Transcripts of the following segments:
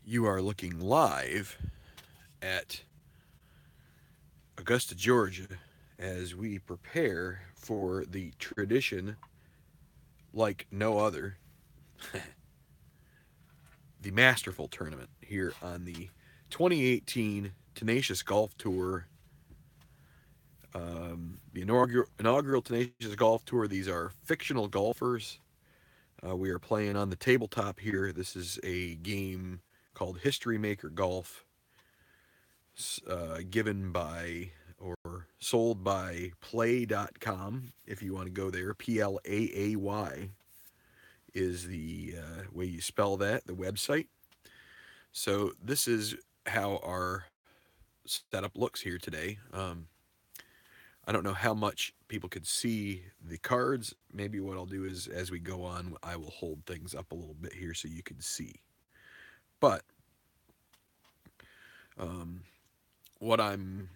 You are looking live at Augusta, Georgia, as we prepare for the tradition like no other, the Masterful Tournament here on the 2018 Tenacious Golf Tour. The inaugural Tenacious Golf Tour. These are fictional golfers. We are playing on the tabletop here. This is a game called History Maker Golf, given by or sold by play.com if you want to go there. PLAAY is the way you spell that, the website. So this is how our setup looks here today. I don't know how much people could see the cards. Maybe what I'll do is as we go on, I will hold things up a little bit here so you can see. But um, what I'm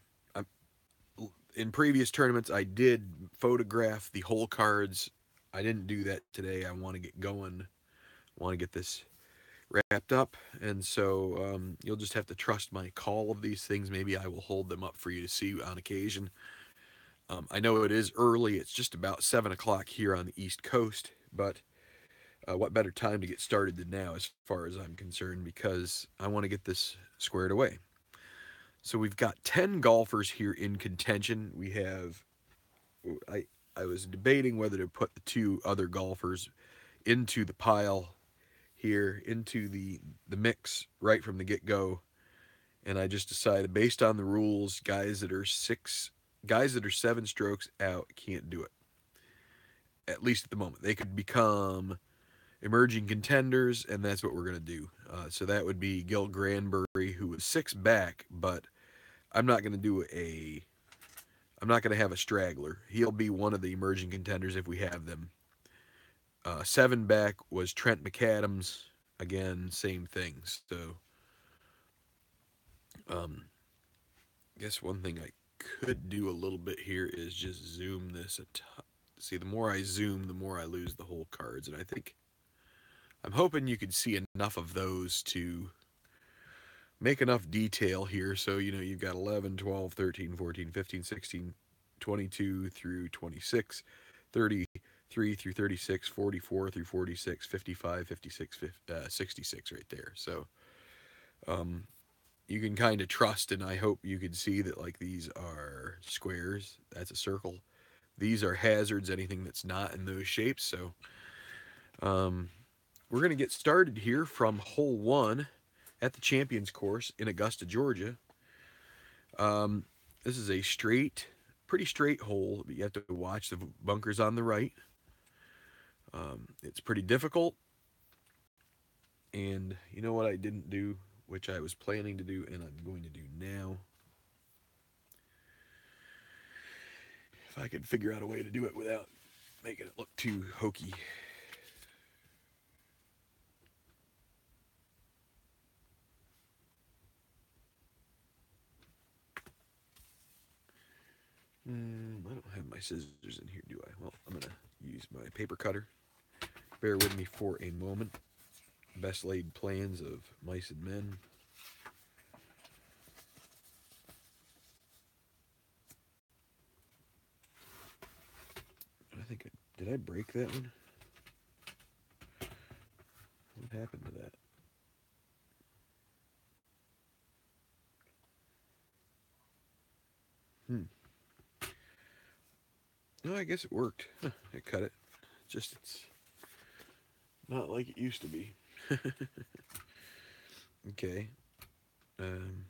in previous tournaments, I did photograph the whole cards. I didn't do that today. I want to get going. I want to get this wrapped up, and so you'll just have to trust my call of these things. Maybe I will hold them up for you to see on occasion. I know it is early. It's just about 7 o'clock here on the East Coast, but what better time to get started than now, as far as I'm concerned, because I want to get this squared away. So we've got 10 golfers here in contention. We have I I was debating whether to put the two other golfers into the pile here, into the mix right from the get-go, and I just decided based on the rules, guys that are 7 strokes out can't do it. At least at the moment. They could become emerging contenders, and that's what we're going to do. So that would be Gil Granbury, who was 6 back, but I'm not going to do a I'm not going to have a straggler. He'll be one of the emerging contenders if we have them. 7 back was Trent McAdams. Again, same thing. So, um, I guess one thing I could do a little bit here is just zoom this. See, the more I zoom, the more I lose the whole cards. And I'm hoping you could see enough of those to make enough detail here. So, you've got 11, 12, 13, 14, 15, 16, 22 through 26, 33 through 36, 44 through 46, 55, 56, 66 right there. So um, you can kind of trust, and I hope you can see that like these are squares. That's a circle. These are hazards, anything that's not in those shapes. So um, we're going to get started here from hole one at the Champions Course in Augusta, Georgia. This is a pretty straight hole, but you have to watch the bunkers on the right. It's pretty difficult, and you know what I didn't do, which I was planning to do, and I'm going to do now. If I could figure out a way to do it without making it look too hokey. I don't have my scissors in here, do I? Well, I'm going to use my paper cutter. Bear with me for a moment. Best laid plans of mice and men. Did I break that one? What happened to that? Hmm. No, I guess it worked. I cut it. Just it's not like it used to be. Okay. Um,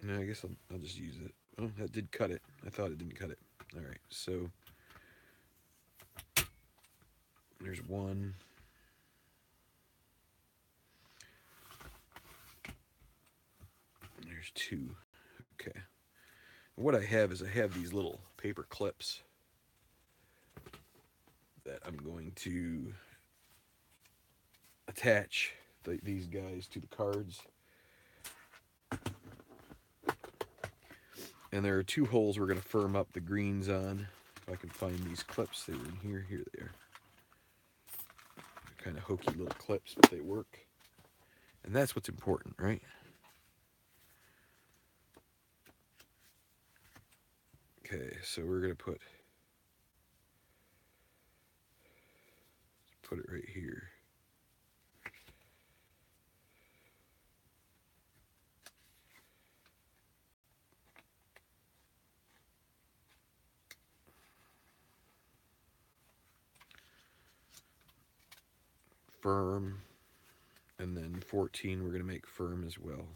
no, I guess I'll just use it. Oh, that did cut it. I thought it didn't cut it. All right, so there's one. There's two. Okay. What I have is I have these little paper clips that I'm going to attach these guys to the cards. And there are 2 holes we're going to firm up the greens on. If I can find these clips, they were in here. Here they are. kind of hokey little clips, but they work. And that's what's important, right? Okay, so we're going to put it right here. Firm, and then 14 we're going to make firm as well.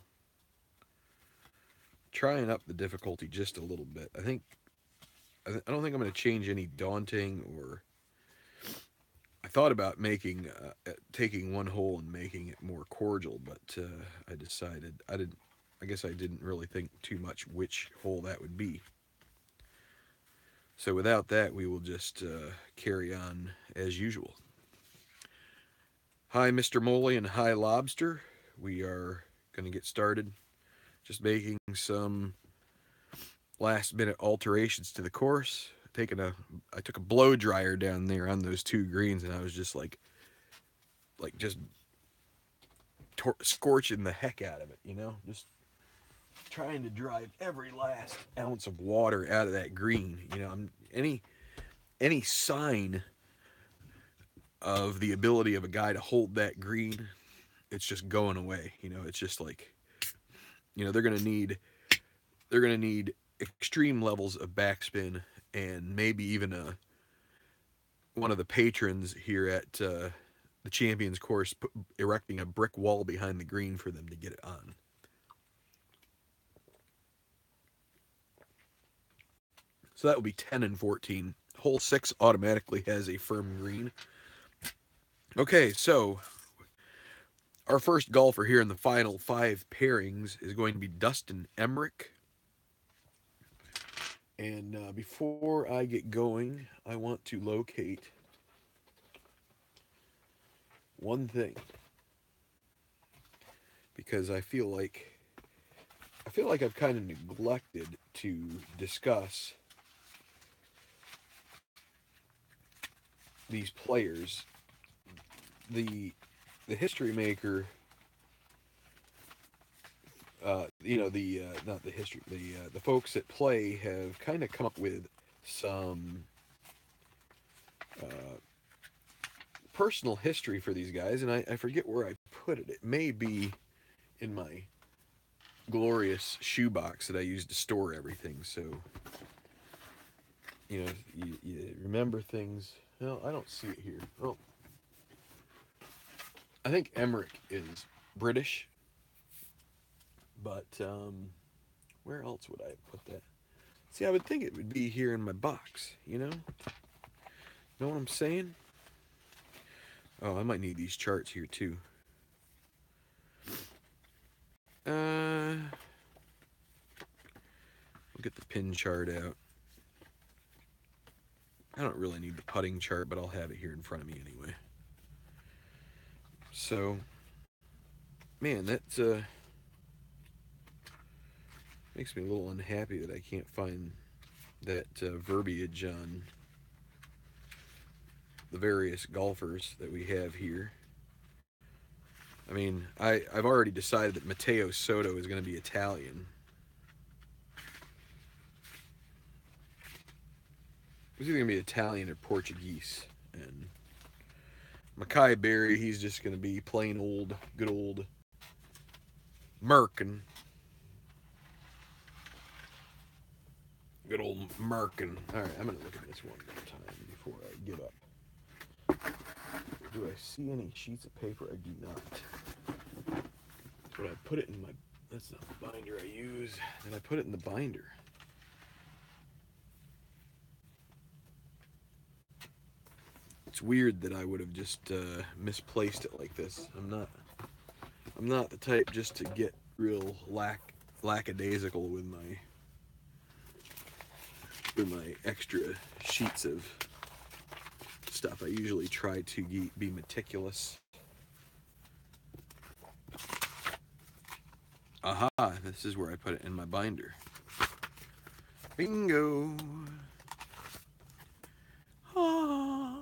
Trying up the difficulty just a little bit. I don't think I'm going to change any daunting, or I thought about making taking one hole and making it more cordial, but I decided I guess I didn't really think too much which hole that would be. So without that, we will just carry on as usual. Hi, Mr. Moley, and hi, Lobster. We are going to get started. Just making some last-minute alterations to the course. I took a blow dryer down there on those 2 greens, and I was just just scorching the heck out of it, you know? Just trying to drive every last ounce of water out of that green. You know, any sign of the ability of a guy to hold that green, it's just going away. You know, it's just like, you know, they're gonna need extreme levels of backspin, and maybe even one of the patrons here at the Champions course erecting a brick wall behind the green for them to get it on. So that will be 10 and 14. Hole 6 automatically has a firm green. Okay, so our first golfer here in the final 5 pairings is going to be Dustin Emmerich. And before I get going, I want to locate one thing, because I feel like I've kind of neglected to discuss these players. The history maker, you know, not the history, the folks that play have kind of come up with some personal history for these guys, and I forget where I put it. It may be in my glorious shoebox that I use to store everything. So, you know, you remember things. No, I don't see it here. Oh, I think Emmerich is British, but where else would I put that? See, I would think it would be here in my box, you know? Know what I'm saying? Oh, I might need these charts here too. We'll get the pin chart out. I don't really need the putting chart, but I'll have it here in front of me anyway. So, man, that makes me a little unhappy that I can't find that verbiage on the various golfers that we have here. I mean, I've already decided that Matteo Soto is going to be Italian. He's either going to be Italian or Portuguese. And Mackay Berry, he's just going to be plain old, good old Merkin. Good old Merkin. All right, I'm going to look at this one more time before I give up. Do I see any sheets of paper? I do not. But I put it in my... That's not the binder I use. And I put it in the binder. It's weird that I would have just misplaced it like this. I'm not the type just to get real lackadaisical with my extra sheets of stuff. I usually try to be meticulous. Aha, this is where I put it in my binder. Bingo. Ah.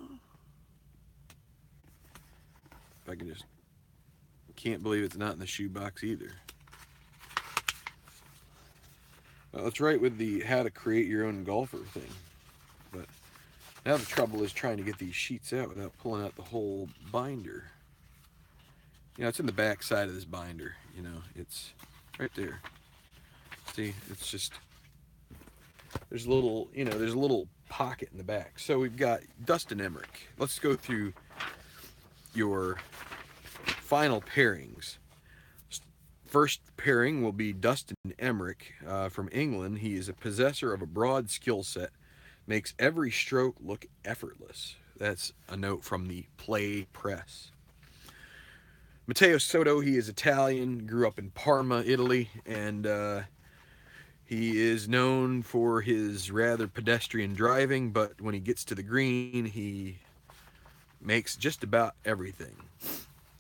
I can just can't believe it's not in the shoebox either. Well, it's right with the how to create your own golfer thing. But now the trouble is trying to get these sheets out without pulling out the whole binder. It's in the back side of this binder. It's right there. See, it's just there's a little pocket in the back. So we've got Dustin Emmerich. Let's go through your final pairings. First pairing will be Dustin Emmerich from England. He is a possessor of a broad skill set, makes every stroke look effortless. That's a note from the Play Press. Matteo Soto, he is Italian, grew up in Parma, Italy, and he is known for his rather pedestrian driving, but when he gets to the green, he makes just about everything.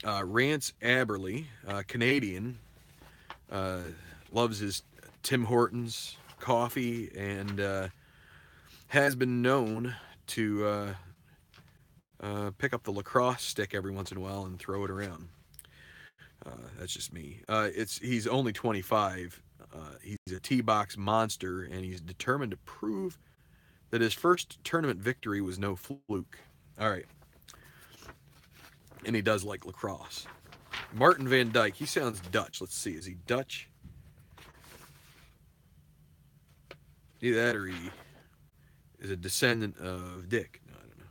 Rance Aberley, Canadian, loves his Tim Hortons coffee and has been known to pick up the lacrosse stick every once in a while and throw it around. That's just me. He's only 25. He's a tee box monster, and he's determined to prove that his first tournament victory was no fluke. All right. And he does like lacrosse. Martin van Dijk, he sounds Dutch. Let's see, is he Dutch? Either that or he is a descendant of Dick. No, I don't know.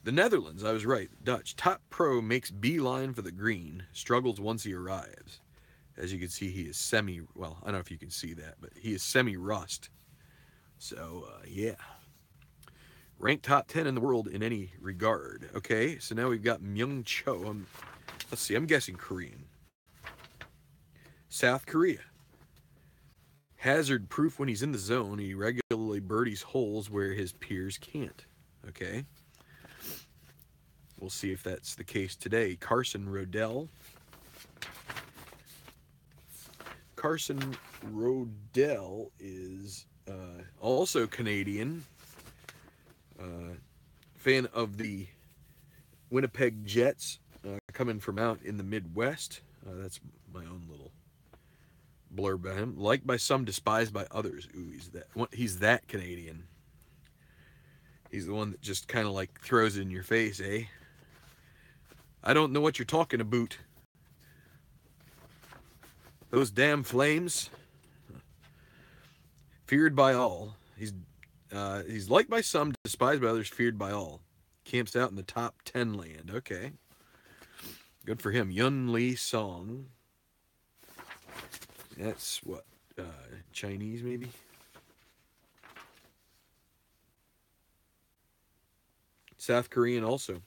The Netherlands, I was right, Dutch. Top pro makes beeline for the green, struggles once he arrives. As you can see, he is well, I don't know if you can see that, but he is semi-rust. So, yeah. Ranked top 10 in the world in any regard. Okay, so now we've got Myung Cho. Let's see, I'm guessing Korean. South Korea. Hazard proof when he's in the zone. He regularly birdies holes where his peers can't. Okay. We'll see if that's the case today. Carson Rodell. Carson Rodell is also Canadian. Fan of the Winnipeg Jets, coming from out in the Midwest. That's my own little blurb about him. Liked by some, despised by others. Ooh, he's that Canadian. He's the one that just kind of like throws it in your face, eh? I don't know what you're talking about. Those damn Flames. Feared by all. He's liked by some, despised by others, feared by all. Camps out in the top 10 land. Okay. Good for him. Yun Lee Song. That's what? Chinese, maybe? South Korean also.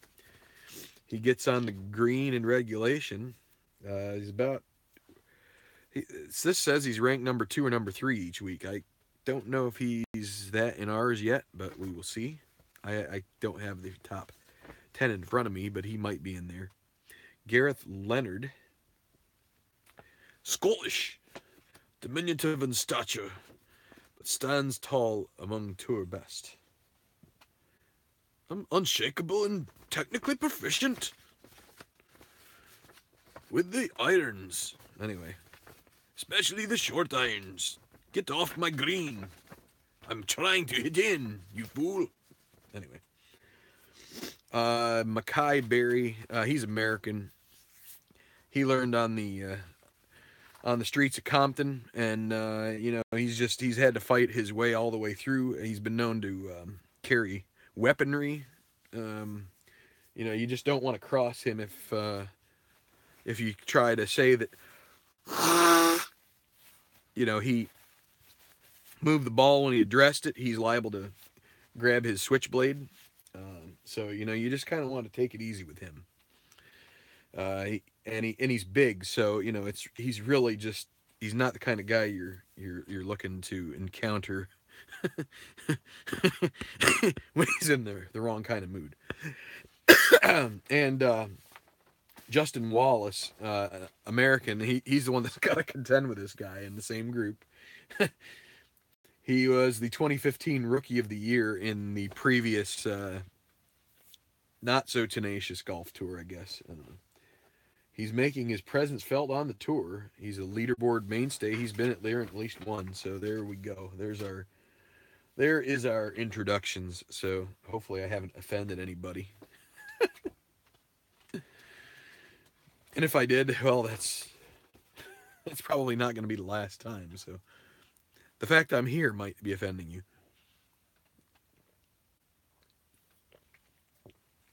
He gets on the green in regulation. This says he's ranked number 2 or number 3 each week. I don't know if he's that in ours yet, but we will see. I don't have the top 10 in front of me, but he might be in there. Gareth Leonard. Scottish. Diminutive in stature, but stands tall among tour best. I'm unshakable and technically proficient with the irons. Anyway, especially the short irons. Get off my green. I'm trying to hit in, you fool. Anyway. Mackay Berry, he's American. He learned on the streets of Compton, and he's had to fight his way all the way through. He's been known to carry weaponry. You just don't want to cross him if you try to say that he moved the ball when he addressed it. He's liable to grab his switchblade. So you just kind of want to take it easy with him. He's big, so he's really just, he's not the kind of guy you're looking to encounter when he's in the wrong kind of mood. And Justin Wallace, American, he's the one that's got to contend with this guy in the same group. He was the 2015 Rookie of the Year in the previous not so tenacious golf tour, I guess. I don't know. He's making his presence felt on the tour. He's a leaderboard mainstay. He's been at there at least one. So there we go. There is our introductions. So hopefully I haven't offended anybody. And if I did, well, that's probably not going to be the last time. So the fact I'm here might be offending you.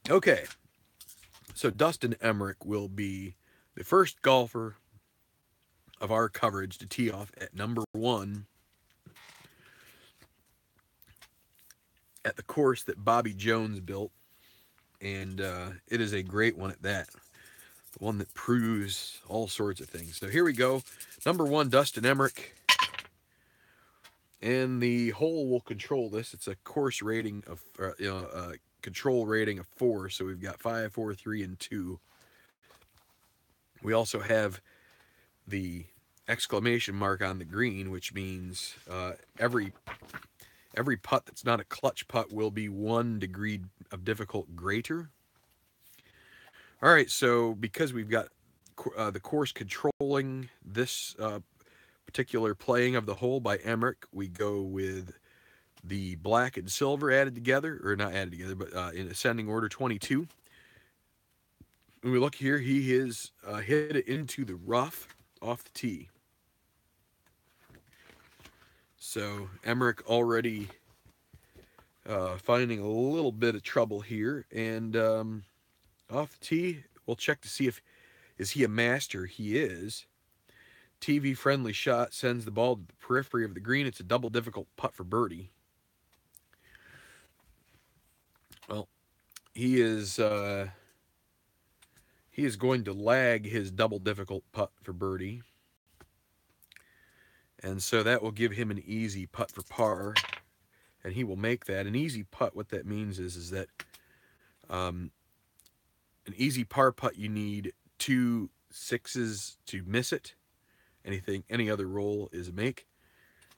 Okay. So Dustin Emmerich will be the first golfer of our coverage to tee off at number 1 at the course that Bobby Jones built. And it is a great one at that. The one that proves all sorts of things. So here we go. Number 1, Dustin Emmerich. And the hole will control this. It's a course rating of, control rating of 4. So we've got 5, 4, 3, and 2. We also have the exclamation mark on the green, which means every putt that's not a clutch putt will be 1 degree of difficult greater. All right, so because we've got the course controlling this particular playing of the hole by Emmerich, we go with the black and silver added together, or not added together, but in ascending order 22. When we look here, he has hit it into the rough off the tee. So Emmerich already finding a little bit of trouble here. And off the tee, we'll check to see is he a master? He is. TV-friendly shot sends the ball to the periphery of the green. It's a double difficult putt for birdie. Well, he is going to lag his double difficult putt for birdie. And so that will give him an easy putt for par. And he will make that. An easy putt, what that means is that an easy par putt, you need 2 6s to miss it. Any other roll is a make.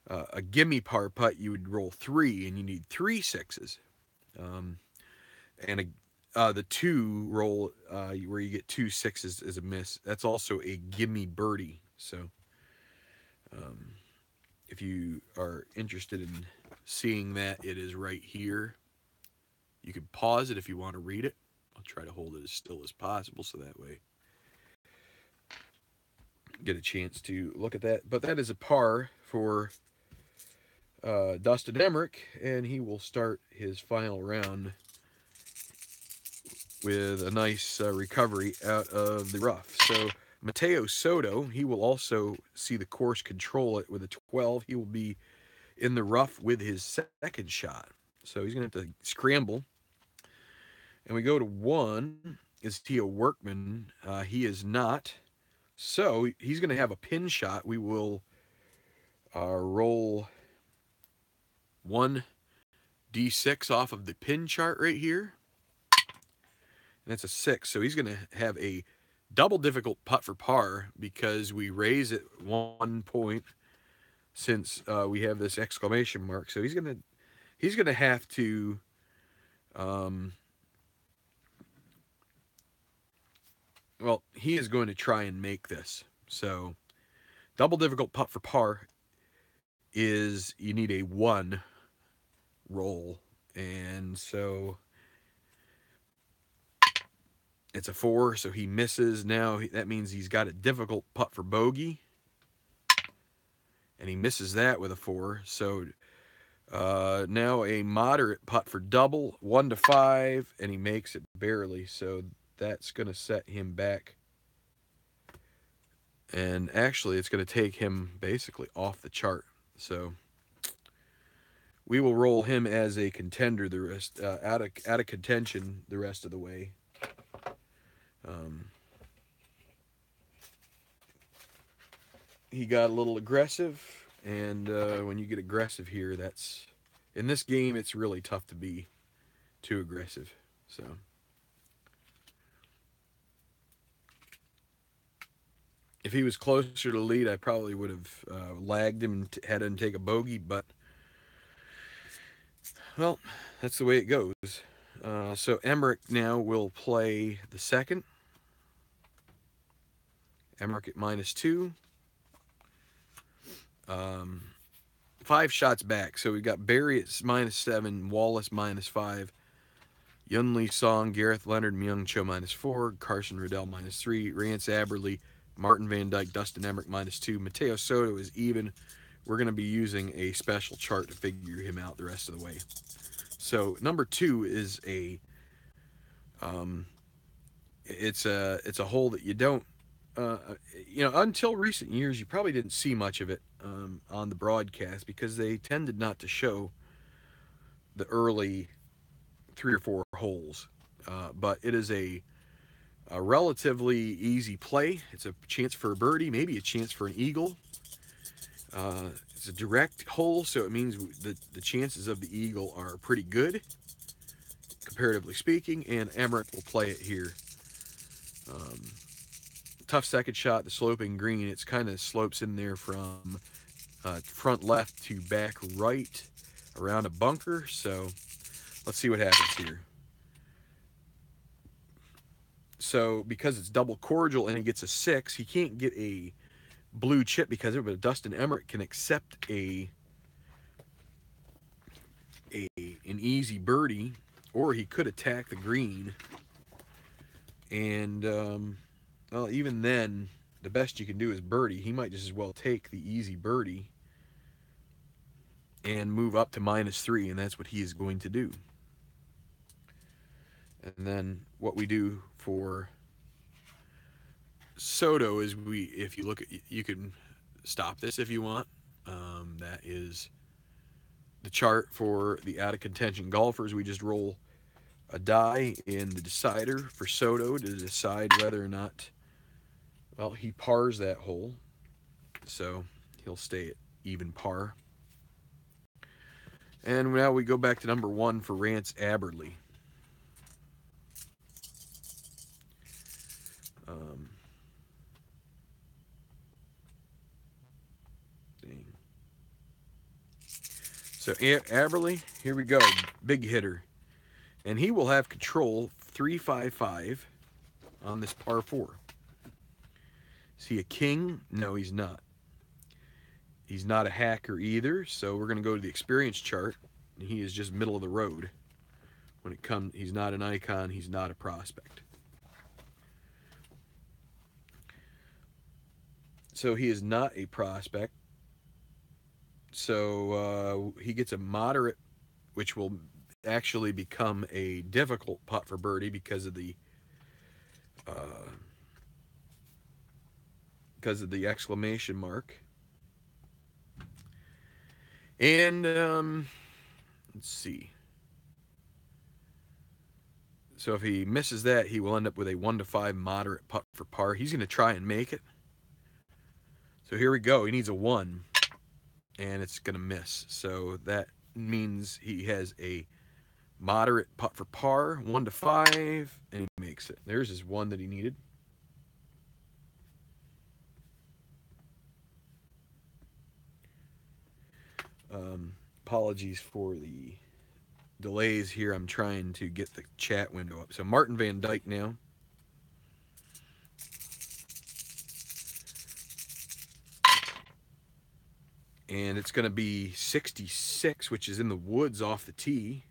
A gimme par putt, you would roll 3, and you need 3 6s. And the 2 roll, where you get 2 6s is a miss. That's also a gimme birdie. So if you are interested in seeing that, it is right here. You can pause it if you want to read it. I'll try to hold it as still as possible so that way get a chance to look at that. But that is a par for Dustin Emmerich, and he will start his final round with a nice recovery out of the rough. So Mateo Soto, he will also see the course control it with a 12. He will be in the rough with his second shot. So he's going to have to scramble. And we go to 1. Is he a workman? He is not. So he's going to have a pin shot. We will roll 1 D6 off of the pin chart right here. And that's a 6. So he's going to have a double difficult putt for par because we raise it 1 point since we have this exclamation mark. So he's going to have to well, he is going to try and make this. So double difficult putt for par is you need a 1 roll. And so it's a 4, so he misses. Now that means he's got a difficult putt for bogey. And he misses that with a 4. So now a moderate putt for double, 1 to 5, and he makes it barely. So that's going to set him back. And actually, it's going to take him basically off the chart. So we will roll him as a contender the rest out of contention the rest of the way. He got a little aggressive, and when you get aggressive here, that's in this game it's really tough to be too aggressive. So if he was closer to the lead, I probably would have lagged him and had him take a bogey, but well, that's the way it goes. So Emmerich now will play the second. Emmerich at -2. Um, 5 shots back. So we've got Barry at -7, Wallace -5, Yunli Song, Gareth Leonard, Myung Cho -4, Carson Riddell -3, Rance Aberley, Martin Van Dyke, Dustin Emmerich -2. Mateo Soto is even. We're going to be using a special chart to figure him out the rest of the way. So number 2 is it's a hole that you don't until recent years you probably didn't see much of it on the broadcast because they tended not to show the early 3 or 4 holes. But it is a relatively easy play. It's a chance for a birdie, maybe a chance for an eagle. It's a direct hole, so it means that the chances of the eagle are pretty good, comparatively speaking, and Emmerich will play it here. Tough second shot, the sloping green. It's kind of slopes in there from front left to back right around a bunker, so let's see what happens here. So because it's double cordial and he gets a 6, he can't get a blue chip because of it, but Dustin Emmerich can accept an easy birdie, or he could attack the green. And well, even then, the best you can do is birdie. He might just as well take the easy birdie and move up to -3, and that's what he is going to do. And then what we do for Soto is if you look at, you can stop this if you want. That is the chart for the out of contention golfers. We just roll a die in the decider for Soto to decide whether or not, well, he pars that hole. So he'll stay at even par. And now we go back to number 1 for Rance Aberley. So Aberley, here we go, big hitter. And he will have control 355 on this par 4. Is he a king? No, he's not. He's not a hacker either, so we're going to go to the experience chart. And he is just middle of the road. When it comes, he's not an icon, he's not a prospect. So he is not a prospect. So he gets a moderate, which will actually become a difficult putt for birdie because of the exclamation mark. And let's see. So if he misses that, he will end up with a 1 to 5 moderate putt for par. He's going to try and make it. So here we go. He needs a 1, and it's going to miss. So that means he has a moderate putt for par, 1 to 5, and he makes it. There's his 1 that he needed. Apologies for the delays here. I'm trying to get the chat window up. So Martin Van Dyke now. And it's going to be 66, which is in the woods off the tee,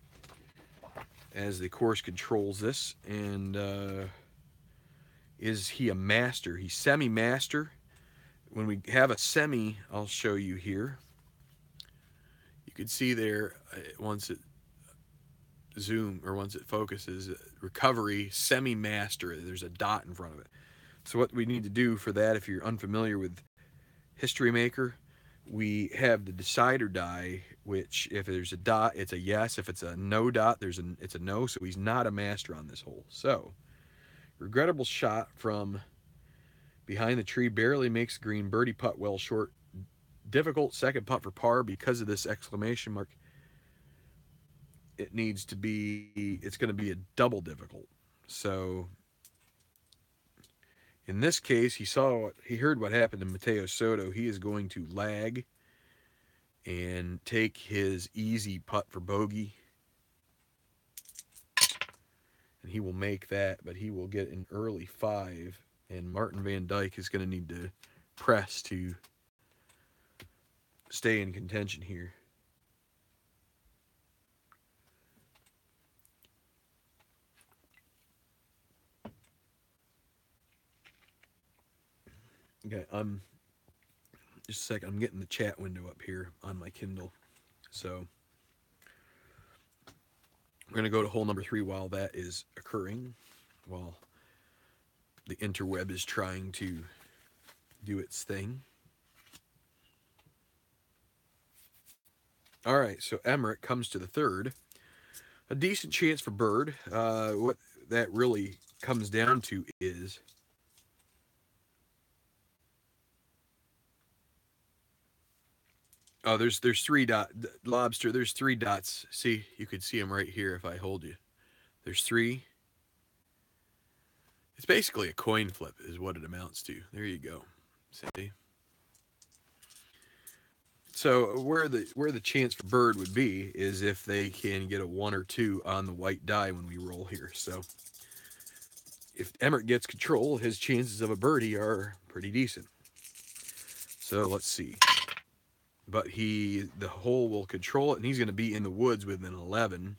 as the course controls this. And is he a master? He's semi-master. When we have a semi, I'll show you here. You can see there, once it focuses, recovery, semi-master. There's a dot in front of it. So what we need to do for that, if you're unfamiliar with History Maker, we have the decider die, which if there's a dot, it's a yes. If it's a no dot, it's a no. So he's not a master on this hole. So regrettable shot from behind the tree, barely makes green, birdie putt well short. Difficult second putt for par because of this exclamation mark. It's going to be a double difficult. So in this case, he heard what happened to Mateo Soto. He is going to lag and take his easy putt for bogey. and he will make that, but he will get an early 5, and Martin Van Dyke is going to need to press to stay in contention here. Okay, just a second. I'm getting the chat window up here on my Kindle. So we're going to go to hole number 3 while that is occurring, while the interweb is trying to do its thing. All right, so Emmerich comes to the 3rd. A decent chance for bird. What that really comes down to is there's 3 lobster. There's 3 dots. See, you could see them right here if I hold you. There's 3. It's basically a coin flip, is what it amounts to. There you go. See. So where the chance for bird would be is if they can get a 1 or 2 on the white die when we roll here. So if Emmerich gets control, his chances of a birdie are pretty decent. So let's see. But the hole will control it, and he's going to be in the woods with an 11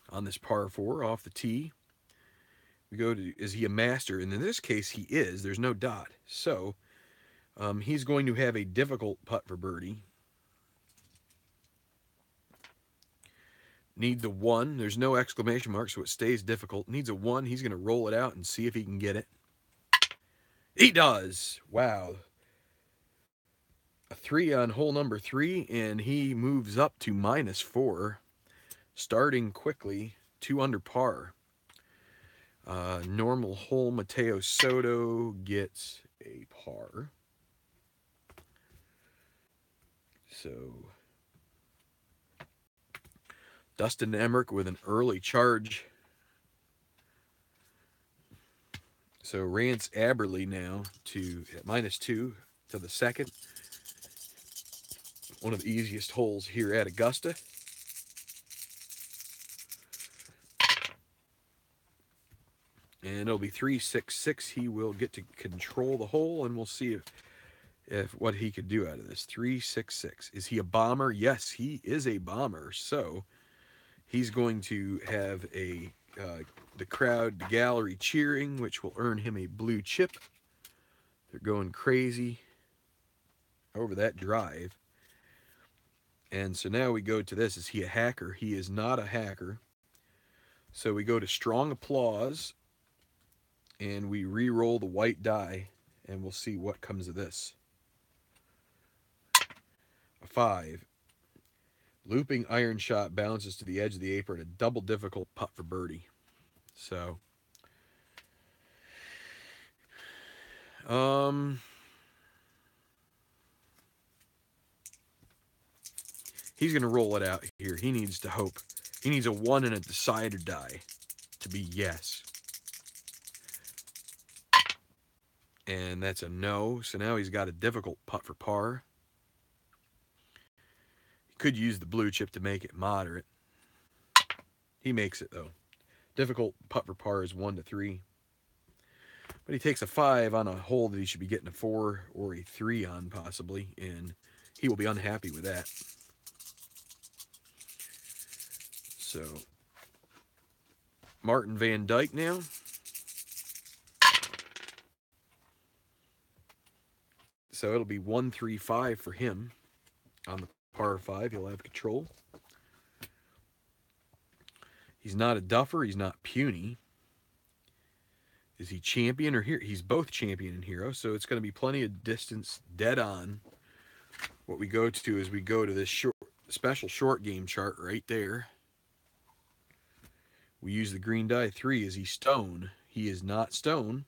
on this par 4 off the tee. We go to, is he a master? And in this case, he is. There's no dot. So he's going to have a difficult putt for birdie. Needs a 1. There's no exclamation mark, so it stays difficult. Needs a 1. He's going to roll it out and see if he can get it. He does. Wow. A 3 on hole number 3, and he moves up to -4, starting quickly, 2 under par. Normal hole Mateo Soto gets a par. So Dustin Emmerich with an early charge. So Rance Aberley now to at -2 to the 2nd. One of the easiest holes here at Augusta. And it'll be 3-6-6. He will get to control the hole, and we'll see if what he could do out of this. 3-6-6. Is he a bomber? Yes, he is a bomber. So he's going to have the crowd, the gallery cheering, which will earn him a blue chip. They're going crazy over that drive. And so now we go to this. Is he a hacker? He is not a hacker. So we go to strong applause, and we re-roll the white die, and we'll see what comes of this. A 5. Looping iron shot bounces to the edge of the apron. A double difficult putt for birdie. So, he's going to roll it out here. He needs to hope. He needs a 1 and a decider die to be yes. And that's a no. So now he's got a difficult putt for par. He could use the blue chip to make it moderate. He makes it, though. Difficult putt for par is 1 to 3. But he takes a 5 on a hole that he should be getting a 4 or a 3 on, possibly. And he will be unhappy with that. So, Martin Van Dyke now. So it'll be 1-3-5 for him on the par 5. He'll have control. He's not a duffer. He's not puny. Is he champion or hero? He's both champion and hero, so it's going to be plenty of distance dead on. What we go to is we go to this special short game chart right there. We use the green die 3. Is he stone? He is not stone.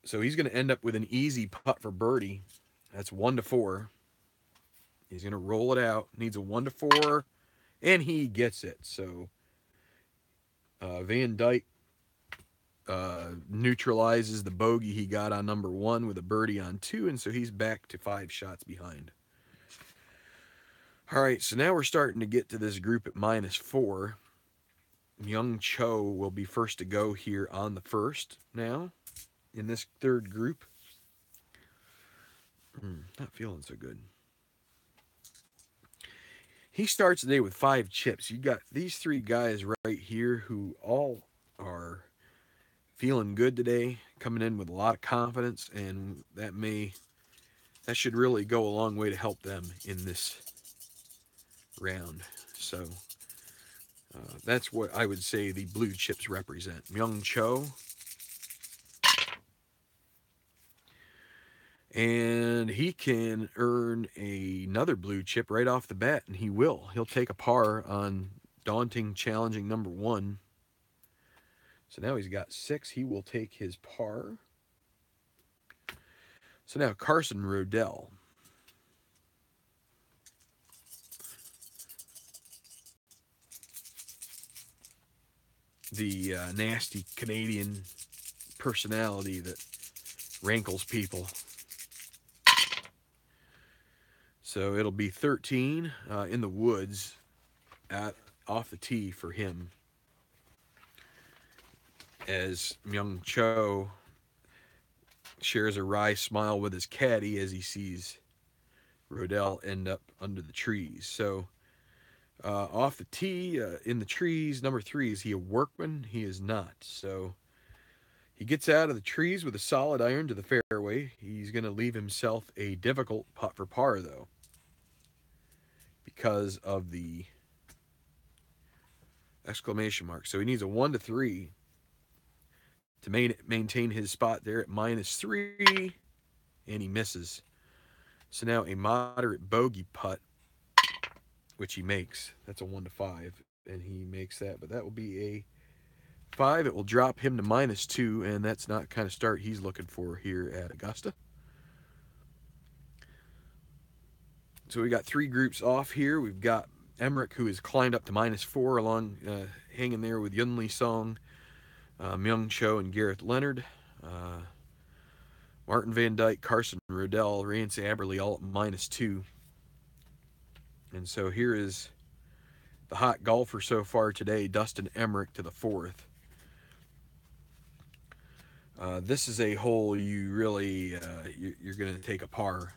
So he's going to end up with an easy putt for birdie. That's 1 to 4. He's going to roll it out. Needs a 1 to 4, and he gets it. So Van Dyke neutralizes the bogey he got on number 1 with a birdie on 2, and so he's back to 5 shots behind. All right, so now we're starting to get to this group at -4. Myung Cho will be first to go here on the first now in this third group. Not feeling so good. He starts the day with 5 chips. You got these 3 guys right here who all are feeling good today, coming in with a lot of confidence, and that should really go a long way to help them in this round. So that's what I would say the blue chips represent. Myung Cho. And he can earn another blue chip right off the bat, and he will. He'll take a par on daunting, challenging number 1. So now he's got 6. He will take his par. So now Carson Rodell. The nasty Canadian personality that rankles people. So it'll be 13 in the woods off the tee for him. As Myung Cho shares a wry smile with his caddy as he sees Rodell end up under the trees. So off the tee, in the trees, number 3, is he a workman? He is not. So he gets out of the trees with a solid iron to the fairway. He's going to leave himself a difficult putt for par, though, because of the exclamation mark. So he needs a 1 to 3 to maintain his spot there at -3, and he misses. So now a moderate bogey putt, which he makes. That's a 1 to 5, and he makes that, but that will be a 5. It will drop him to -2, and that's not the kind of start he's looking for here at Augusta. So we got 3 groups off here. We've got Emmerich, who has climbed up to -4, along hanging there with Yunli Song, Myung Cho, and Gareth Leonard. Martin Van Dyke, Carson Rodell, Rance Aberley all at -2. And so here is the hot golfer so far today, Dustin Emmerich, to the 4th. This is a hole you really, you're going to take a par.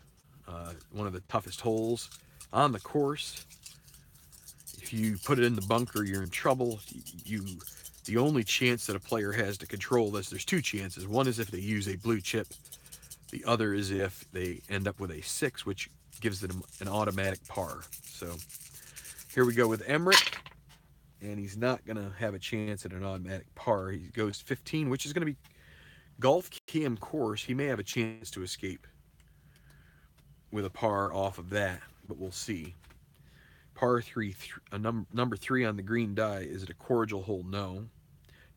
One of the toughest holes on the course. If you put it in the bunker, you're in trouble. The only chance that a player has to control this, there's 2 chances. One is if they use a blue chip. The other is if they end up with a 6, which gives them an automatic par. So here we go with Emmerich, and he's not going to have a chance at an automatic par. He goes 15, which is going to be golf cam course. He may have a chance to escape with a par off of that, but we'll see. Par 3, number 3 on the green die. Is it a cordial hole? No.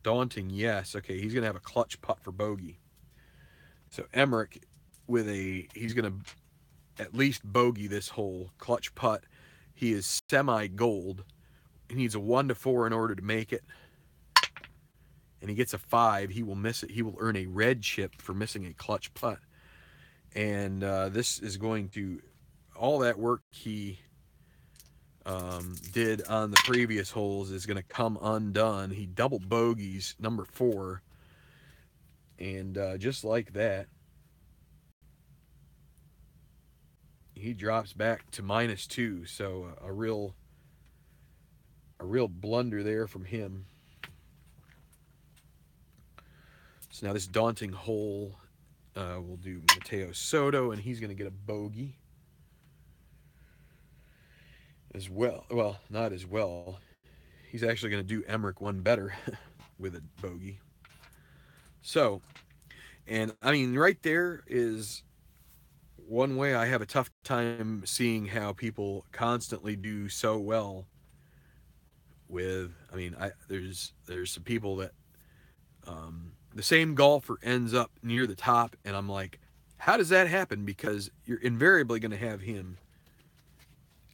Daunting? Yes. Okay, he's going to have a clutch putt for bogey. So Emmerich he's going to at least bogey this hole. Clutch putt. He is semi-gold. He needs a 1 to 4 in order to make it. And he gets a 5. He will miss it. He will earn a red chip for missing a clutch putt. And this is going to, all that work he did on the previous holes is going to come undone. He double bogeys number 4. And just like that, he drops back to -2. So a real blunder there from him. So now this daunting hole, we'll do Mateo Soto, and he's going to get a bogey as well. Well, not as well. He's actually going to do Emmerich one better with a bogey. So, and I mean, right there is one way I have a tough time seeing how people constantly do so well with, I mean, there's some people that the same golfer ends up near the top, and I'm like, how does that happen? Because you're invariably going to have him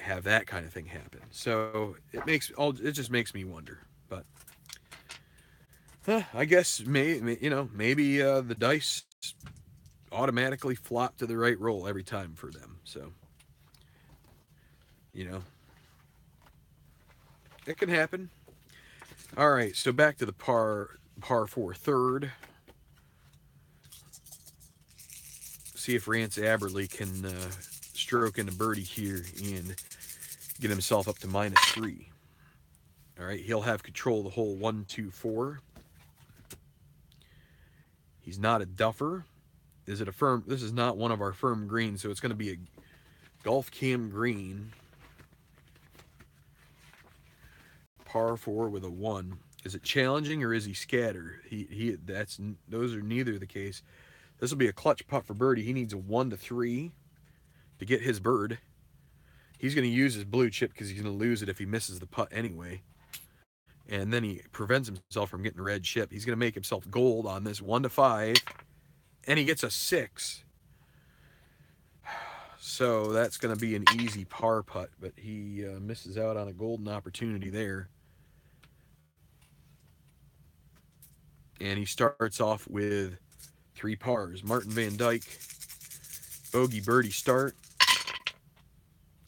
have that kind of thing happen. So it just makes me wonder. But I guess maybe the dice automatically flop to the right roll every time for them. So it can happen. All right, so back to the par 4 third. See if Rance Aberley can stroke into birdie here and get himself up to -3. All right, he'll have control of the hole 1, 2, 4. He's not a duffer. Is it a firm? This is not one of our firm greens, so it's going to be a golf cam green. Par 4 with a 1. Is it challenging or is he scatter? Those are neither the case. This will be a clutch putt for birdie. He needs a 1 to 3 to get his bird. He's going to use his blue chip because he's going to lose it if he misses the putt anyway. And then he prevents himself from getting red chip. He's going to make himself gold on this 1 to 5, and he gets a 6. So that's going to be an easy par putt, but he misses out on a golden opportunity there. And he starts off with 3 pars. Martin Van Dyke, bogey birdie start.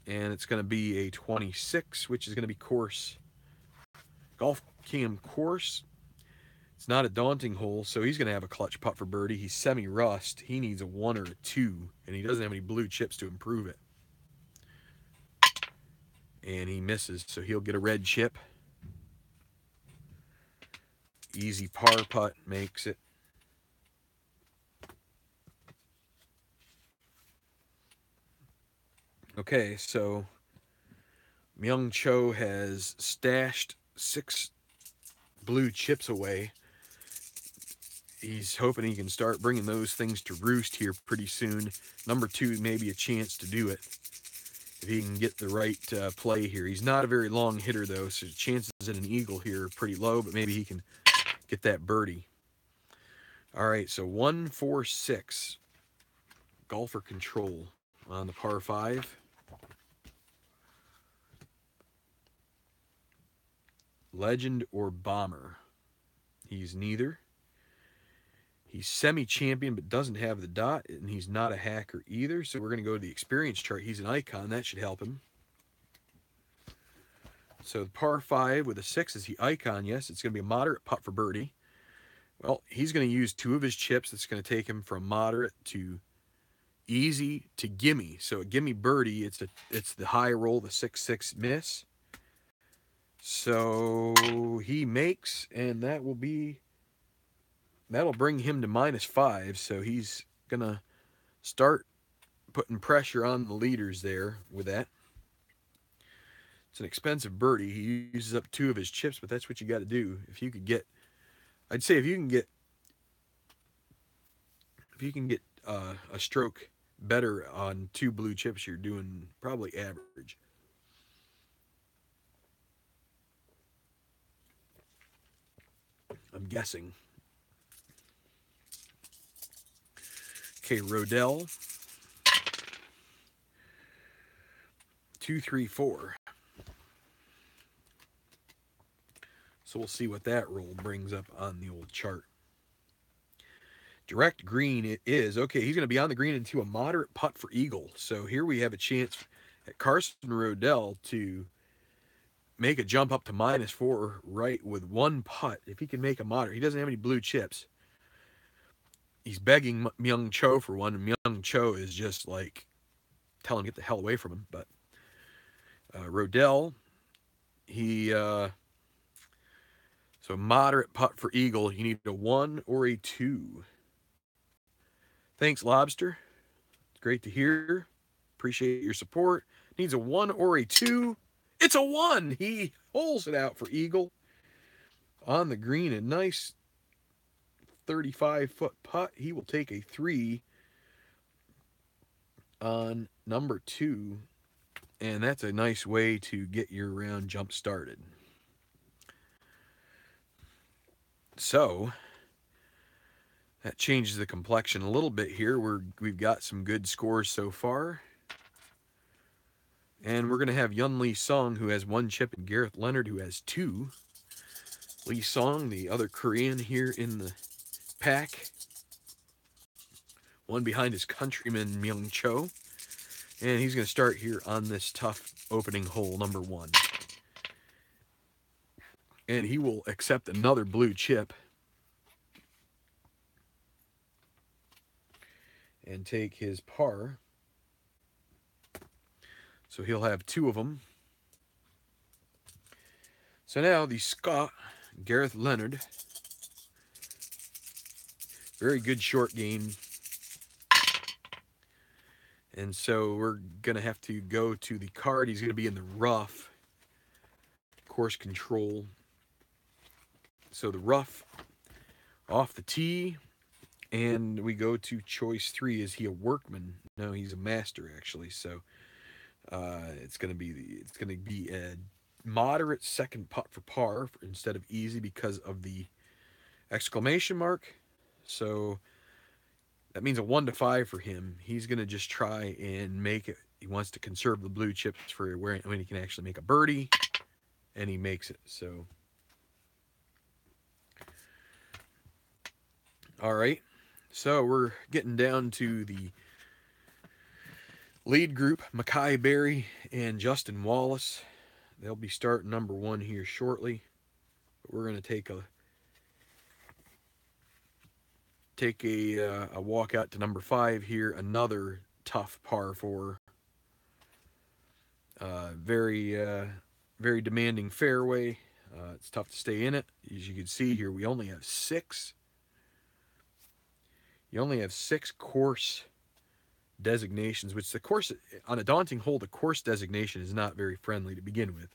And it's going to be a 26, which is going to be course. Golf cam course. It's not a daunting hole, so he's going to have a clutch putt for birdie. He's semi-rust. He needs a 1 or a 2, and he doesn't have any blue chips to improve it. And he misses, so he'll get a red chip. Easy par putt makes it. Okay, so Myung Cho has stashed 6 blue chips away. He's hoping he can start bringing those things to roost here pretty soon. Number 2 may be a chance to do it if he can get the right play here. He's not a very long hitter, though, so chances at an eagle here are pretty low, but maybe he can get that birdie. All right, so 1, 4, 6. Golfer control on the par 5. Legend or bomber? He's neither. He's semi-champion but doesn't have the dot, and he's not a hacker either, so we're going to go to the experience chart. He's an icon. That should help him. So the par 5 with a 6 is the icon. Yes, it's going to be a moderate putt for birdie. Well, he's going to use 2 of his chips. That's going to take him from moderate to easy to gimme. So a gimme birdie, it's the high roll, the 6-6 miss. So he makes, and that'll bring him to -5. So he's gonna start putting pressure on the leaders there with that. It's an expensive birdie. He uses up 2 of his chips, but that's what you got to do. If you can get a stroke better on 2 blue chips, you're doing probably average. I'm guessing. Okay, Rodell. 2, 3, 4. So we'll see what that roll brings up on the old chart. Direct green it is. Okay, he's going to be on the green into a moderate putt for eagle. So here we have a chance at Carson Rodell to make a jump up to -4 right with 1 putt. If he can make a moderate. He doesn't have any blue chips. He's begging Myung Cho for one, and Myung Cho is just like telling him to get the hell away from him. But Rodell, so moderate putt for eagle. You need a 1 or a 2. Thanks, Lobster. It's great to hear. Appreciate your support. Needs a 1 or a 2. It's a 1. He holes it out for eagle. On the green, a nice 35-foot putt. He will take a 3 on number 2. And that's a nice way to get your round jump started. So that changes the complexion a little bit here. We've got some good scores so far. And we're going to have Yun Lee Song, who has 1 chip, and Gareth Leonard, who has 2. Lee Song, the other Korean here in the pack. 1 behind his countryman, Myung Cho. And he's going to start here on this tough opening hole, number 1. and he will accept another blue chip and take his par. So he'll have 2 of them. So now the Scot, Gareth Leonard, very good short game. And so we're going to have to go to the card. He's going to be in the rough, course control. So the rough off the tee, and we go to choice 3. Is he a workman? No, he's a master actually. So it's going to be a moderate second putt for par instead of easy because of the exclamation mark. So that means a 1 to 5 for him. He's going to just try and make it. He wants to conserve the blue chips for when he can actually make a birdie, and he makes it. So, all right. So we're getting down to the lead group, Mackay Berry and Justin Wallace. They'll be starting number 1 here shortly. But we're going to take a walk out to number 5 here. Another tough par 4. Very demanding fairway. It's tough to stay in it. As you can see here, we only have 6. You only have 6 course designations, which the course on a daunting hole, the course designation is not very friendly to begin with.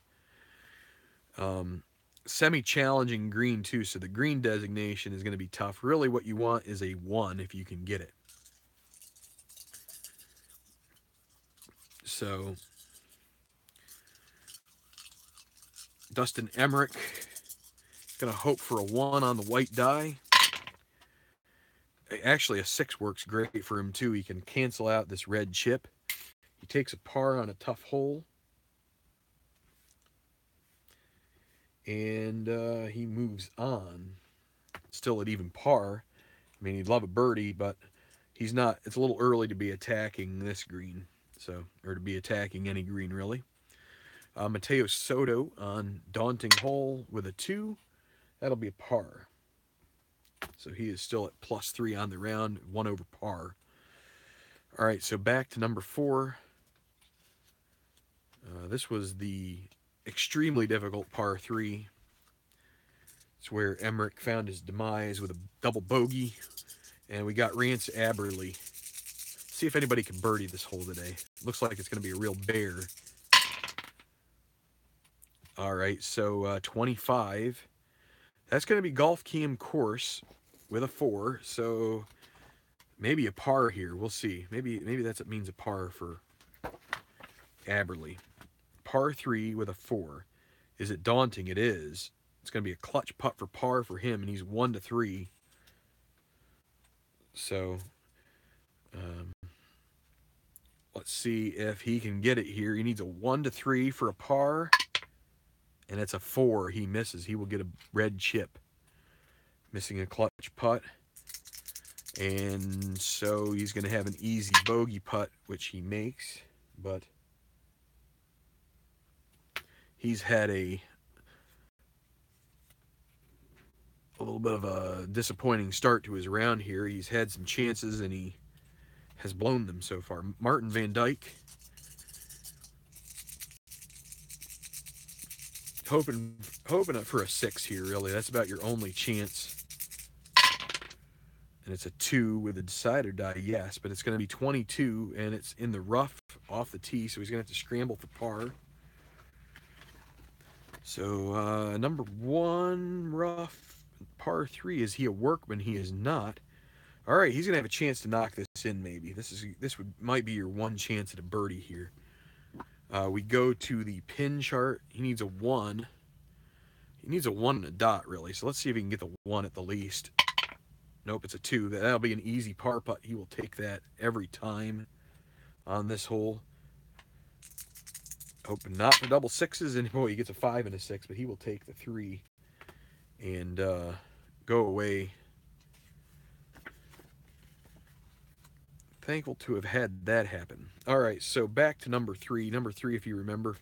Semi-challenging green too, so the green designation is going to be tough. Really, what you want is a 1 if you can get it. So Dustin Emmerich going to hope for a 1 on the white die. Actually, a 6 works great for him too. He can cancel out this red chip. He takes a par on a tough hole. And he moves on. Still at even par. I mean, he'd love a birdie, but he's not. It's a little early to be attacking this green. Or to be attacking any green, really. Mateo Soto on daunting hole with a 2. That'll be a par. So he is still at +3 on the round, 1 over par. All right, so back to number 4. This was the extremely difficult par 3. It's where Emmerich found his demise with a double bogey. And we got Rance Aberley. See if anybody can birdie this hole today. Looks like it's going to be a real bear. All right, so 25. That's going to be Golf Cam course with a 4. So maybe a par here. We'll see. Maybe that's what means a par for Aberley. Par 3 with a 4. Is it daunting? It is. It's going to be a clutch putt for par for him, and he's 1 to 3. So let's see if he can get it here. He needs a 1 to 3 for a par, and it's a 4. He misses. He will get a red chip. Missing a clutch putt. And so he's going to have an easy bogey putt, which he makes, but he's had a little bit of a disappointing start to his round here. He's had some chances, and he has blown them so far. Martin Van Dyke, hoping for a 6 here, really. That's about your only chance. And it's a 2 with a decide or die, yes, but it's going to be 22, and it's in the rough off the tee, so he's going to have to scramble for par. So number 1 rough, par 3. Is he a workman? He is not. All right, he's going to have a chance to knock this in, maybe. Might be your 1 chance at a birdie here. We go to the pin chart. He needs a 1. He needs a 1 and a dot, really. So let's see if he can get the 1 at the least. Nope, it's a 2. That'll be an easy par putt. He will take that every time on this hole. Hoping not for double 6s. And boy, he gets a 5 and a 6, but he will take the 3 and go away. Thankful to have had that happen. All right, so back to number 3. Number 3, if you remember.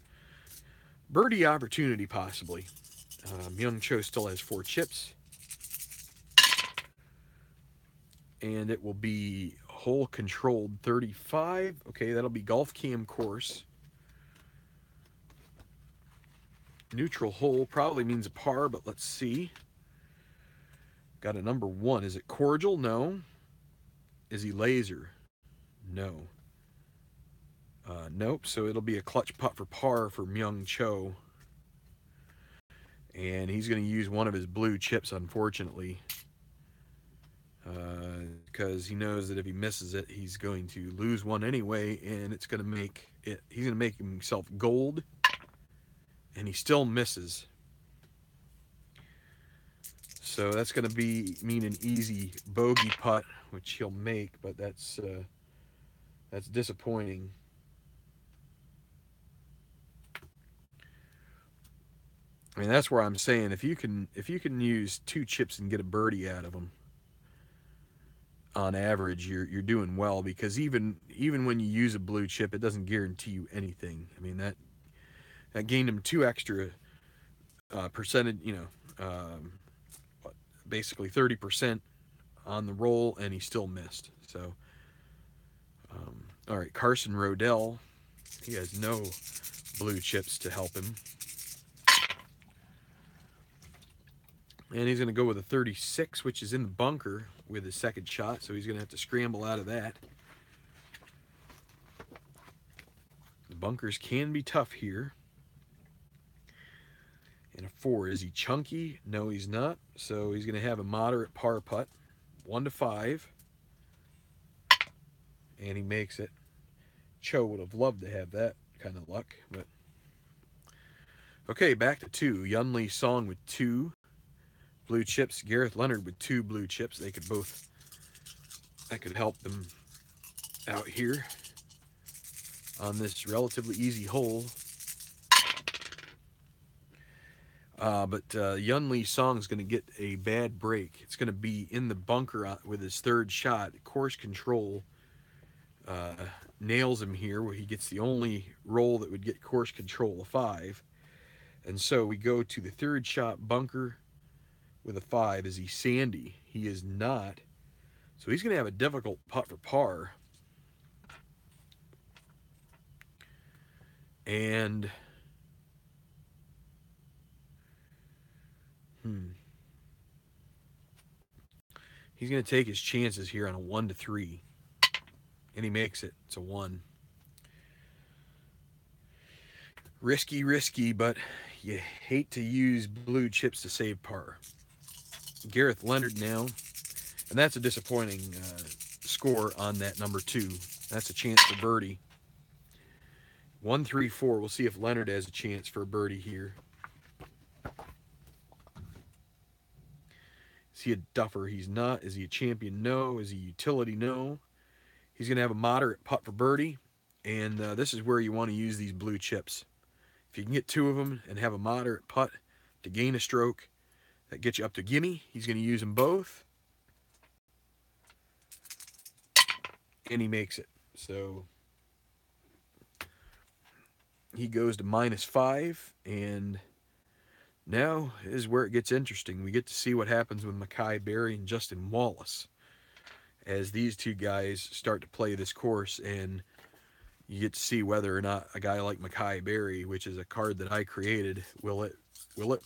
Birdie opportunity, possibly. Myung Cho still has 4 chips. And it will be hole controlled 35. Okay, that'll be golf cam course. Neutral hole probably means a par, but let's see. Got a number 1. Is it cordial? No. Is he laser? No. Nope. So it'll be a clutch putt for par for Myung Cho. And he's going to use one of his blue chips, unfortunately. Because he knows that if he misses it, he's going to lose one anyway, and it's going to make it. He's going to make himself gold, and he still misses. So that's going to mean an easy bogey putt, which he'll make, but that's disappointing. I mean, that's where I'm saying if you can use 2 chips and get a birdie out of them, on average, you're doing well, because even when you use a blue chip, it doesn't guarantee you anything. I mean, that gained him 2 extra percentage, basically 30% on the roll, and he still missed. So, all right, Carson Rodell, he has no blue chips to help him. And he's going to go with a 36, which is in the bunker with his second shot, so he's going to have to scramble out of that. The bunkers can be tough here. And a 4, is he chunky? No, he's not. So he's going to have a moderate par putt, 1 to 5. And he makes it. Cho would have loved to have that kind of luck, but okay, back to 2. Yun Lee Song with 2 blue chips. Gareth Leonard with 2 blue chips. That could help them out here on this relatively easy hole. But Yun Lee Song's going to get a bad break. It's going to be in the bunker with his 3rd shot. Course control nails him here, where he gets the only roll that would get course control, a 5. And so we go to the 3rd shot, bunker with a 5. Is he sandy? He is not. So he's going to have a difficult putt for par. And he's going to take his chances here on a 1 to 3. And he makes it. It's a 1. Risky, but you hate to use blue chips to save par. Gareth Leonard now. And that's a disappointing score on that number 2. That's a chance for birdie. 1, 3, 4. We'll see if Leonard has a chance for a birdie here. Is he a duffer? He's not. Is he a champion? No. Is he utility? No. He's going to have a moderate putt for birdie. And this is where you want to use these blue chips. If you can get 2 of them and have a moderate putt to gain a stroke, that gets you up to gimme. He's going to use them both. And he makes it. So he goes to -5. And now is where it gets interesting. We get to see what happens with Mackay Berry and Justin Wallace as these 2 guys start to play this course, and you get to see whether or not a guy like Mackay Berry, which is a card that I created, will it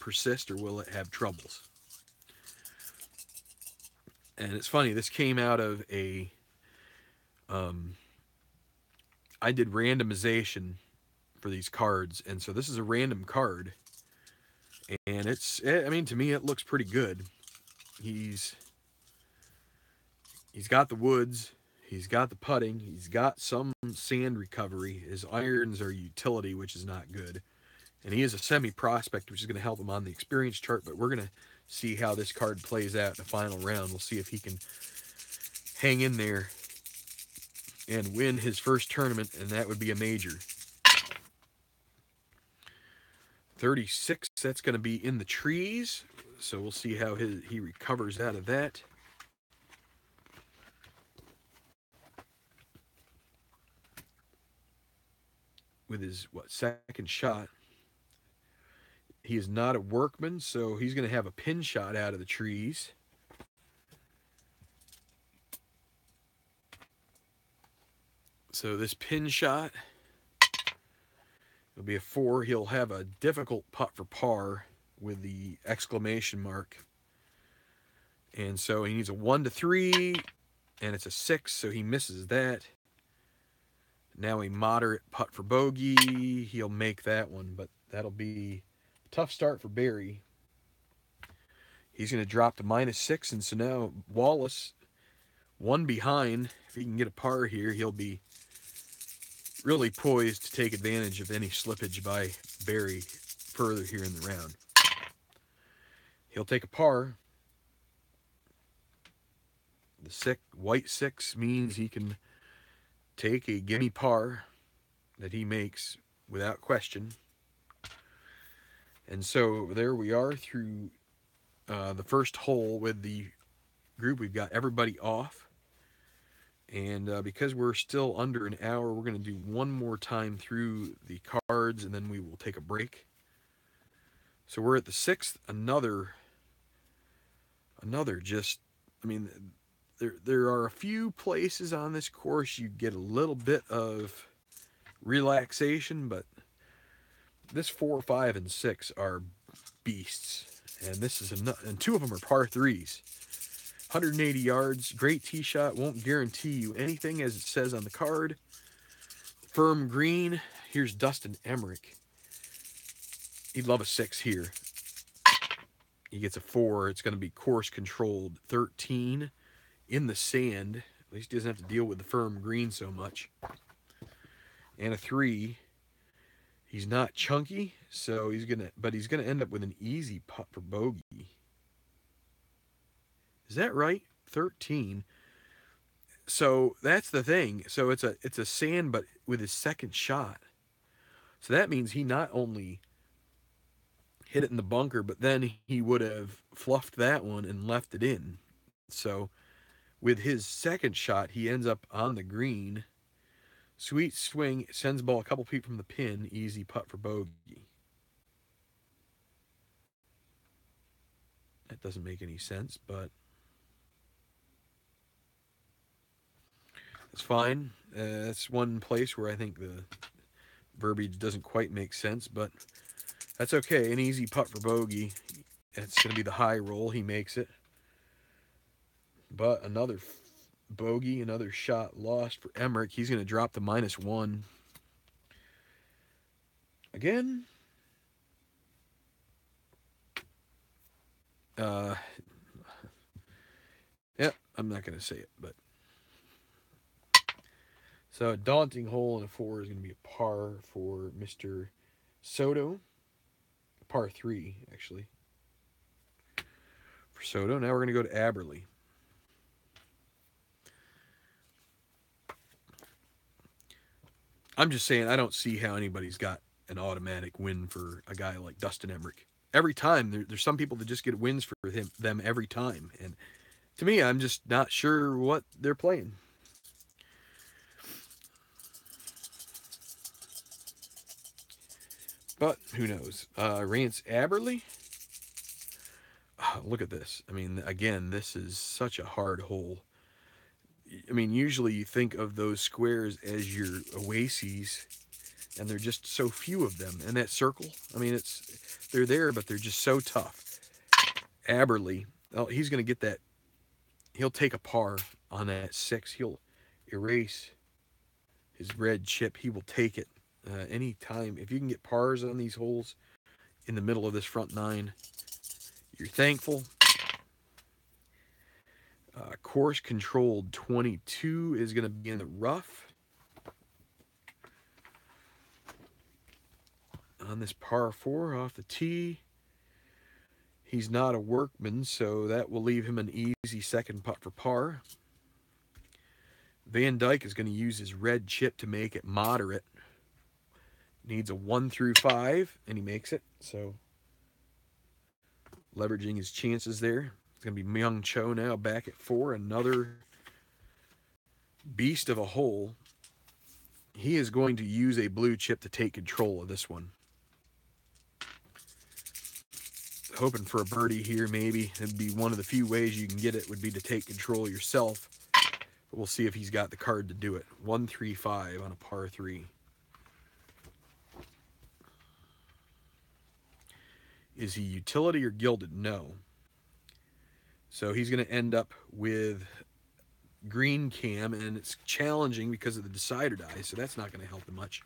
persist or will it have troubles? And it's funny, this came out of a I did randomization for these cards, and so this is a random card, and I mean, to me it looks pretty good. He's got the woods, he's got the putting, he's got some sand recovery. His irons are utility, which is not good. And he is a semi-prospect, which is going to help him on the experience chart, but we're going to see how this card plays out in the final round. We'll see if he can hang in there and win his first tournament, and that would be a major. 36, that's going to be in the trees, so we'll see how he recovers out of that. With his, second shot. He is not a workman, so he's going to have a pin shot out of the trees. So this pin shot will be a 4. He'll have a difficult putt for par with the exclamation mark. And so he needs a 1 to 3, and it's a 6, so he misses that. Now a moderate putt for bogey. He'll make that one, but that'll be a tough start for Barry. He's going to drop to -6, and so now Wallace, one behind. If he can get a par here, he'll be really poised to take advantage of any slippage by Barry further here in the round. He'll take a par. The white 6 means he can take a gimme par that he makes without question. And so there we are through the first hole with the group. We've got everybody off. And because we're still under an hour, we're going to do one more time through the cards, and then we will take a break. So we're at the 6th. Another just, I mean, there are a few places on this course you get a little bit of relaxation, but this 4, 5, and 6 are beasts. And this is and 2 of them are par 3s. 180 yards, great tee shot, won't guarantee you anything as it says on the card. Firm green. Here's Dustin Emmerich. He'd love a 6 here. He gets a 4. It's going to be course controlled. 13 in the sand. At least he doesn't have to deal with the firm green so much. And a 3. He's not chunky, so he's gonna end up with an easy putt for bogey. Is that right? 13. So that's the thing. So it's a sand, but with his second shot. So that means he not only hit it in the bunker, but then he would have fluffed that one and left it in. So with his second shot, he ends up on the green. Sweet swing, sends the ball a couple feet from the pin. Easy putt for bogey. That doesn't make any sense, but it's fine. That's one place where I think the verbiage doesn't quite make sense, but that's okay. An easy putt for bogey. It's going to be the high roll. He makes it. But another bogey, another shot lost for Emmerich. He's going to drop to -1. Again. Yep, I'm not going to say it, but. So a daunting hole in a 4 is going to be a par for Mr. Soto. Par 3, actually. For Soto. Now we're going to go to Aberley. I'm just saying, I don't see how anybody's got an automatic win for a guy like Dustin Emmerich. Every time, there's some people that just get wins for them every time. And to me, I'm just not sure what they're playing. But who knows? Rance Aberley. Oh, look at this. I mean, again, this is such a hard hole. I mean, usually you think of those squares as your oases, and there are just so few of them. And that circle, I mean, they're there, but they're just so tough. Aberley, oh, he's going to get that. He'll take a par on that 6. He'll erase his red chip. He will take it anytime. If you can get pars on these holes in the middle of this front 9, you're thankful. Course controlled 22 is going to be in the rough on this par 4 off the tee. He's not a workman, so that will leave him an easy second putt for par. Van Dyke is going to use his red chip to make it moderate. Needs a 1 through 5, and he makes it. So leveraging his chances there. It's going to be Myung Cho now back at 4. Another beast of a hole. He is going to use a blue chip to take control of this one. hoping for a birdie here, maybe. It'd be one of the few ways you can get it would be to take control yourself. But we'll see if he's got the card to do it. 1-3-5 on a par 3. Is he utility or gilded? No. So he's going to end up with green cam, and it's challenging because of the decider die, so that's not going to help him much.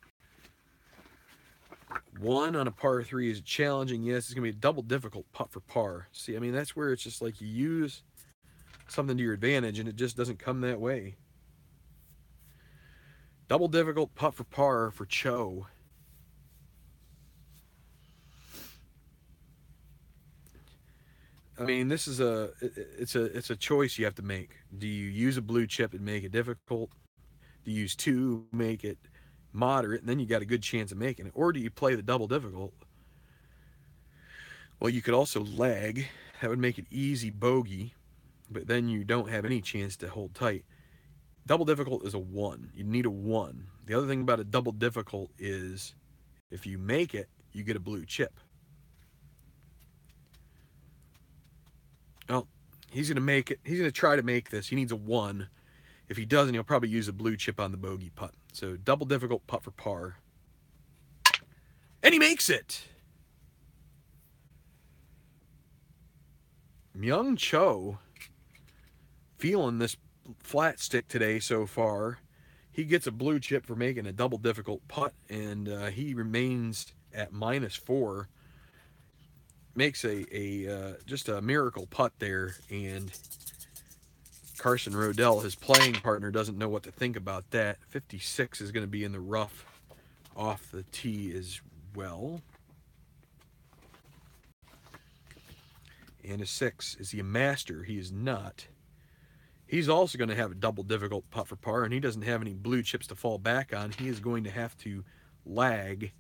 1 on a par 3 is challenging. Yes, it's going to be a double difficult putt for par. See, I mean, that's where it's just like you use something to your advantage, and it just doesn't come that way. Double difficult putt for par for Cho. I mean, this is it's a choice you have to make. Do you use a blue chip and make it difficult? Do you use 2, make it moderate, and then you got a good chance of making it? Or do you play the double difficult? Well, you could also lag. That would make it easy bogey, but then you don't have any chance to hold tight. Double difficult is a 1. You need a 1. The other thing about a double difficult is if you make it, you get a blue chip. Well, he's going to make it. He's going to try to make this. He needs a 1. If he doesn't, he'll probably use a blue chip on the bogey putt. So double difficult putt for par. And he makes it! Myung Cho feeling this flat stick today so far. He gets a blue chip for making a double difficult putt, and he remains at -4. Makes just a miracle putt there, and Carson Rodell, his playing partner, doesn't know what to think about that. 56 is going to be in the rough off the tee as well. And a 6. Is he a master? He is not. He's also going to have a double difficult putt for par, and he doesn't have any blue chips to fall back on. He is going to have to lag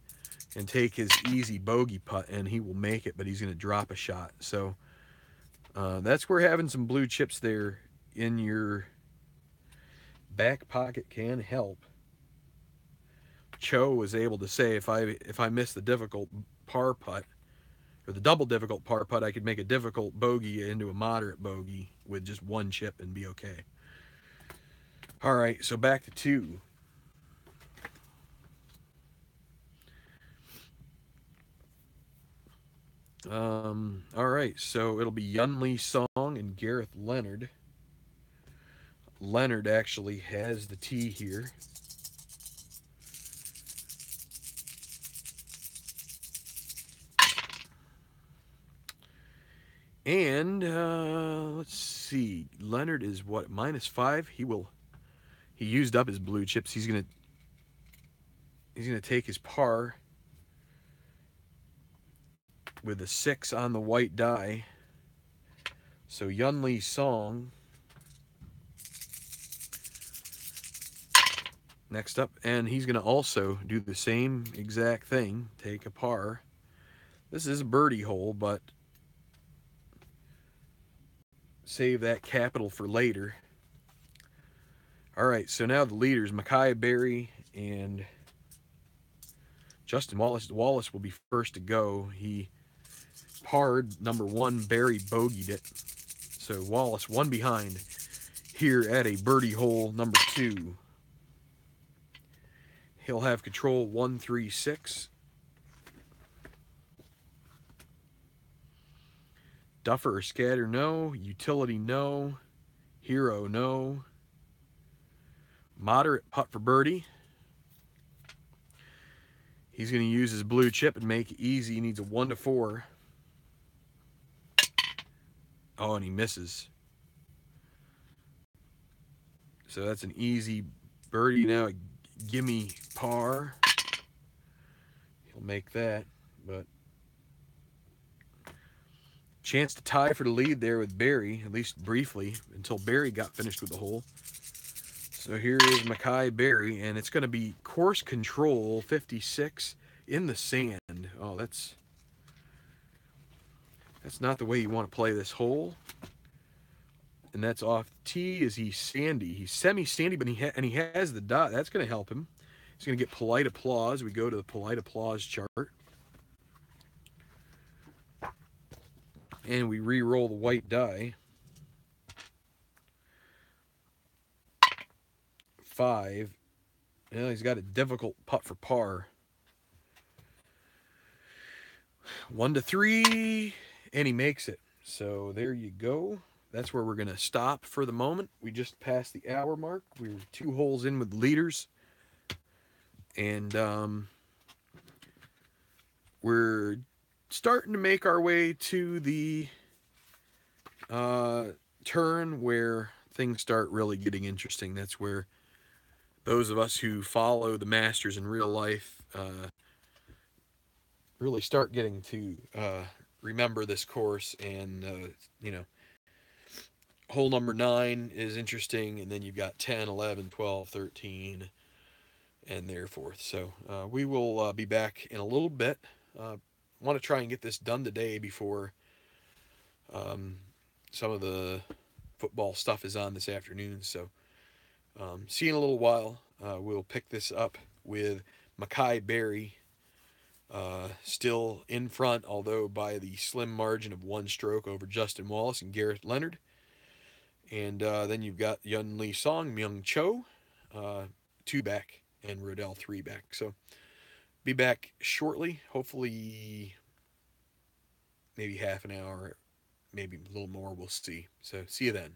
and take his easy bogey putt, and he will make it, but he's going to drop a shot. So that's where having some blue chips there in your back pocket can help. Cho was able to say, if I miss the difficult par putt, or the double difficult par putt, I could make a difficult bogey into a moderate bogey with just 1 chip and be okay. All right, so back to 2. All right, so it'll be Yunli Song and Gareth Leonard. Leonard actually has the tee here. And let's see, Leonard is what, -5? He used up his blue chips. He's gonna take his par with a 6 on the white die. So Yunli Song next up, and he's going to also do the same exact thing, take a par. This is a birdie hole, but save that capital for later. All right, so now the leaders, Mackay Berry and Justin Wallace. Wallace will be first to go. He parred number 1, Berry bogeyed it. So Wallace 1 behind here at a birdie hole number 2. He'll have control 1, 3, 6. Duffer or scatter, no. Utility, no. Hero, no. Moderate putt for birdie. He's going to use his blue chip and make it easy. He needs a 1 to 4. Oh, and he misses. So that's an easy birdie. Now a gimme par. He'll make that, but chance to tie for the lead there with Berry, at least briefly, until Berry got finished with the hole. So here is Mackay Berry, and it's going to be course control 56 in the sand. Oh, that's not the way you want to play this hole. And that's off the tee. Is he sandy? He's semi-sandy, but he has the dot. That's going to help him. He's going to get polite applause. We go to the polite applause chart. And we re-roll the white die. 5. Well, he's got a difficult putt for par. 1 to 3, and he makes it. So there you go. That's where we're going to stop for the moment. We just passed the hour mark. We were 2 holes in with leaders. And we're starting to make our way to the turn where things start really getting interesting. That's where those of us who follow the Masters in real life really start getting to remember this course. And, hole number 9 is interesting. And then you've got 10, 11, 12, 13, and there forth. So we will be back in a little bit. Want to try and get this done today before some of the football stuff is on this afternoon. So see you in a little while. We'll pick this up with Mackay Berry still in front, although by the slim margin of 1 stroke over Justin Wallace and Garrett Leonard. And then you've got Yun Lee Song, Myung Cho, 2 back, and Rodell 3 back. So be back shortly, hopefully maybe half an hour, maybe a little more, we'll see. So see you then.